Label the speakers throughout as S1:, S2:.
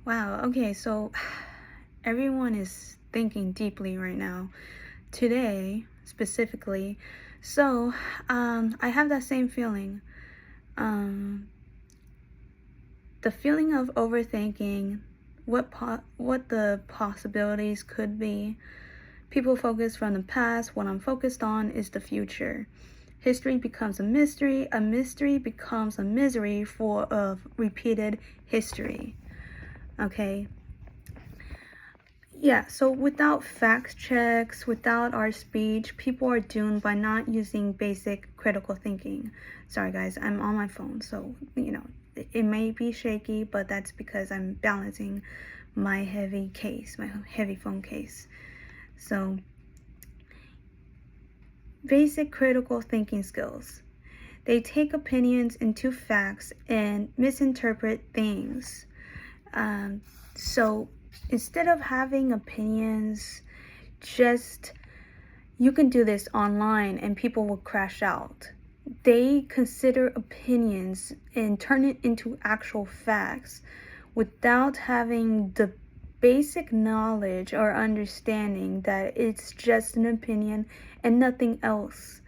S1: Wow, okay, so everyone is thinking deeply right now. Today, specifically. So, I have that same feeling. Um, the feeling of overthinking what the possibilities could be. People focus from the past. What I'm focused on is the future. History becomes a mystery becomes a misery for of repeated history. Okay, yeah, so without fact checks, without our speech, people are doomed by not using basic critical thinking. Sorry, guys, I'm on my phone, so, it may be shaky, but that's because I'm balancing my heavy phone case. So, basic critical thinking skills. They take opinions into facts and misinterpret things. Um, so, instead of having opinions, just you can do this online and people will crash out. They consider opinions and turn it into actual facts without having the basic knowledge or understanding that it's just an opinion and nothing else.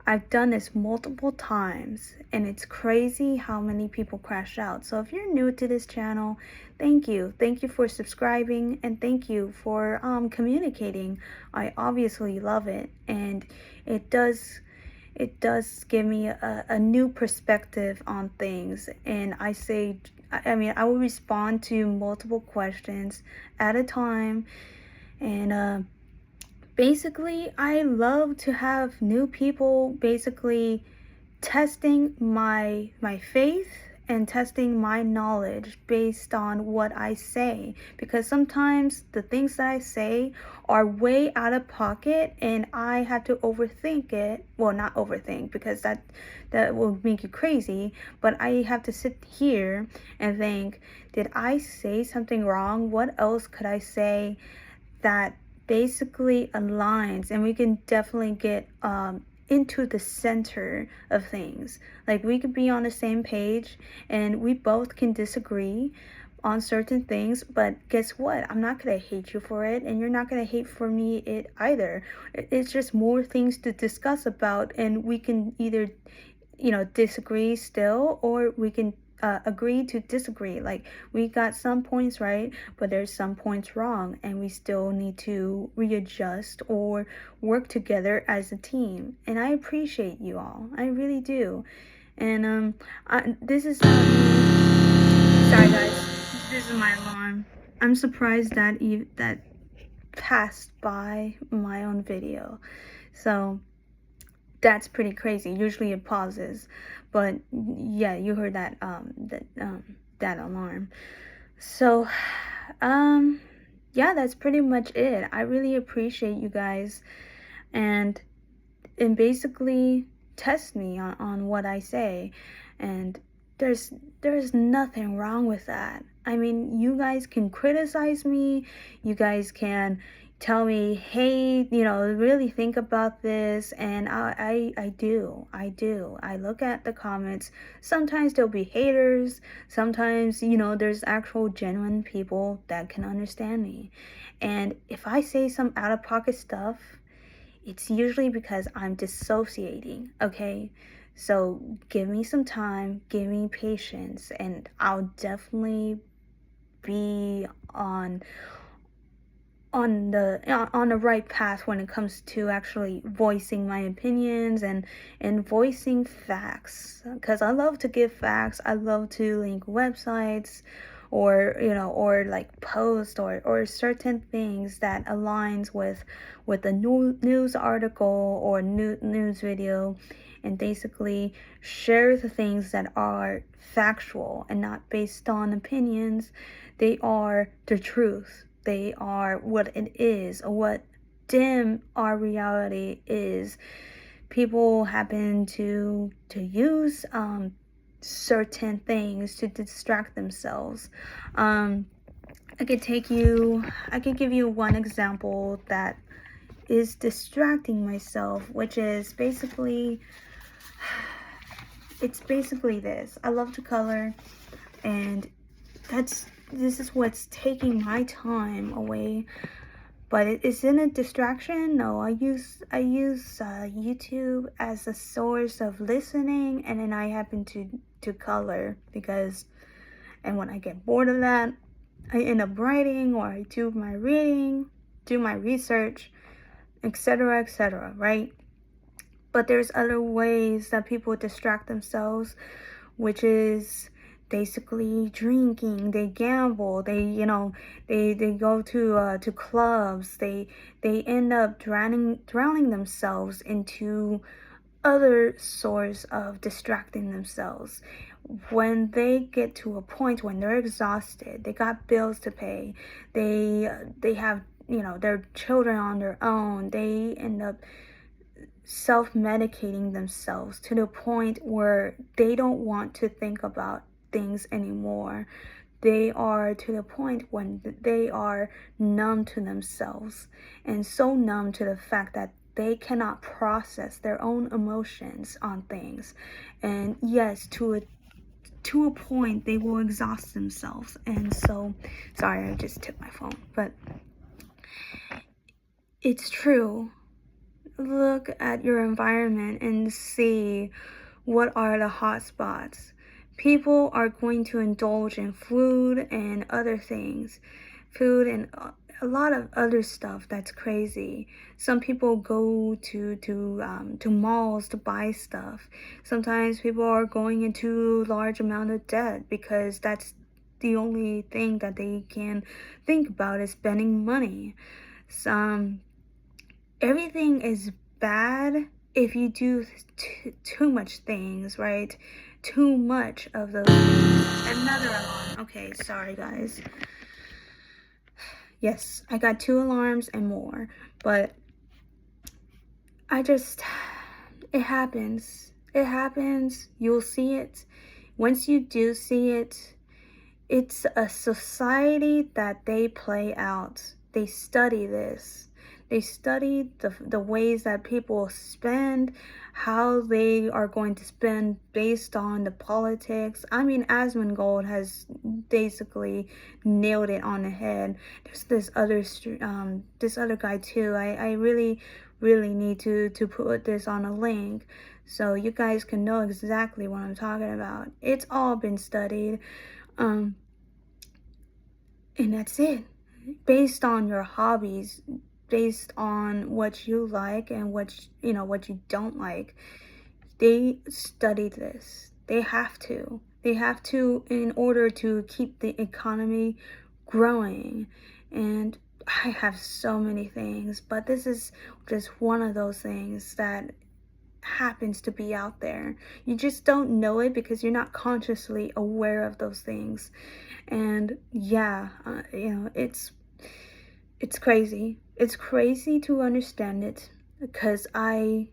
S1: I've done this multiple times and it's crazy how many people crash out. So if you're new to this channel, thank you. Thank you for subscribing and thank you for communicating. I obviously love it, and it does give me a new perspective on things. And I will respond to multiple questions at a time. And basically, I love to have new people basically testing my faith and testing my knowledge based on what I say, because sometimes the things that I say are way out of pocket and I have to overthink it. Well, not overthink, because that will make you crazy, but I have to sit here and think, did I say something wrong? What else could I say that basically aligns, and we can definitely get into the center of things. Like, we could be on the same page and we both can disagree on certain things, but guess what? I'm not gonna hate you for it, and you're not gonna hate for me it either. It's just more things to discuss about, and we can either disagree still, or we can agree to disagree. Like, we got some points right, but there's some points wrong, and we still need to readjust or work together as a team. And I appreciate you all. I really do. And this is not me. Sorry, guys. This is my alarm. I'm surprised that that passed by my own video. So that's pretty crazy. Usually it pauses, but yeah, you heard that alarm. So yeah, that's pretty much it. I really appreciate you guys, and basically test me on what I say, and there's nothing wrong with that. I mean, you guys can criticize me, you guys can tell me, hey, really think about this, and I do. I look at the comments. Sometimes there'll be haters, sometimes there's actual genuine people that can understand me. And if I say some out of pocket stuff, it's usually because I'm dissociating, okay? So give me some time, give me patience, and I'll definitely be on the right path when it comes to actually voicing my opinions and voicing facts, because I love to give facts. I love to link websites, or like post or certain things that aligns with a news article or news video, and basically share the things that are factual and not based on opinions. They are the truth. They are what it is, or what dim our reality is. People happen to use certain things to distract themselves. I could give you one example that is distracting myself, which is basically, it's basically this. I love to color, and that's this is what's taking my time away. But isn't a distraction? No, I use YouTube as a source of listening, and then I happen to color, because, and when I get bored of that, I end up writing, or I do my reading, do my research, etc., right? But there's other ways that people distract themselves, which is basically drinking. They gamble. They go to clubs. They end up drowning themselves into other source of distracting themselves. When they get to a point when they're exhausted, they got bills to pay, they have their children on their own, they end up self-medicating themselves to the point where they don't want to think about things anymore. They are to the point when they are numb to themselves, and so numb to the fact that they cannot process their own emotions on things. And yes, to a point, they will exhaust themselves. And so, sorry, I just tipped my phone, but it's true. Look at your environment and see what are the hot spots. People are going to indulge in food and other things. Food and a lot of other stuff that's crazy. Some people go to malls to buy stuff. Sometimes people are going into large amount of debt because that's the only thing that they can think about is spending money. Everything is bad if you do too much things, right? Too much of those things. Another alarm. Okay, sorry guys. Yes, I got 2 alarms and more, but it happens. It happens. You'll see it. Once you do see it, it's a society that they play out. They study this. They study the ways that people spend, how they are going to spend based on the politics. I mean, Asmongold has basically nailed it on the head. There's this other guy too. I really need to put this on a link so you guys can know exactly what I'm talking about. It's all been studied. And that's it. Based on your hobbies, based on what you like and what you don't like. They studied this. They have to in order to keep the economy growing. And I have so many things, but this is just one of those things that happens to be out there. You just don't know it because you're not consciously aware of those things. And yeah, it's crazy. It's crazy to understand it, because like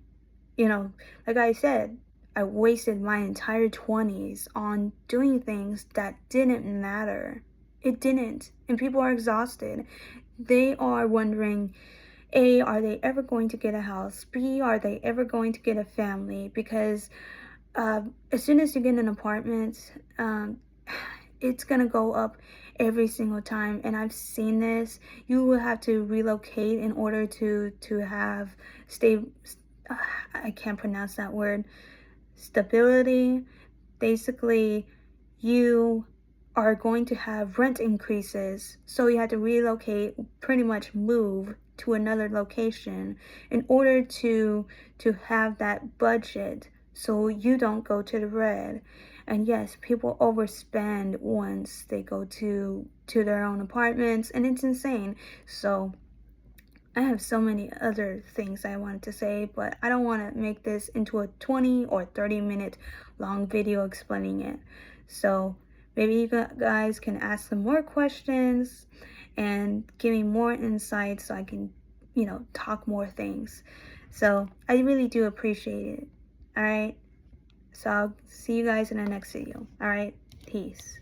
S1: I said, I wasted my entire 20s on doing things that didn't matter. It didn't. And people are exhausted. They are wondering, A, are they ever going to get a house? B, are they ever going to get a family? Because as soon as you get an apartment, it's gonna go up every single time. And I've seen this. You will have to relocate in order to have I can't pronounce that word, stability. Basically, you are going to have rent increases, so you have to relocate, pretty much move to another location in order to have that budget so you don't go to the red. And yes, people overspend once they go to their own apartments, and it's insane. So I have so many other things I wanted to say, but I don't want to make this into a 20 or 30-minute long video explaining it. So maybe you guys can ask some more questions and give me more insight so I can, talk more things. So I really do appreciate it. All right. So I'll see you guys in the next video. All right. Peace.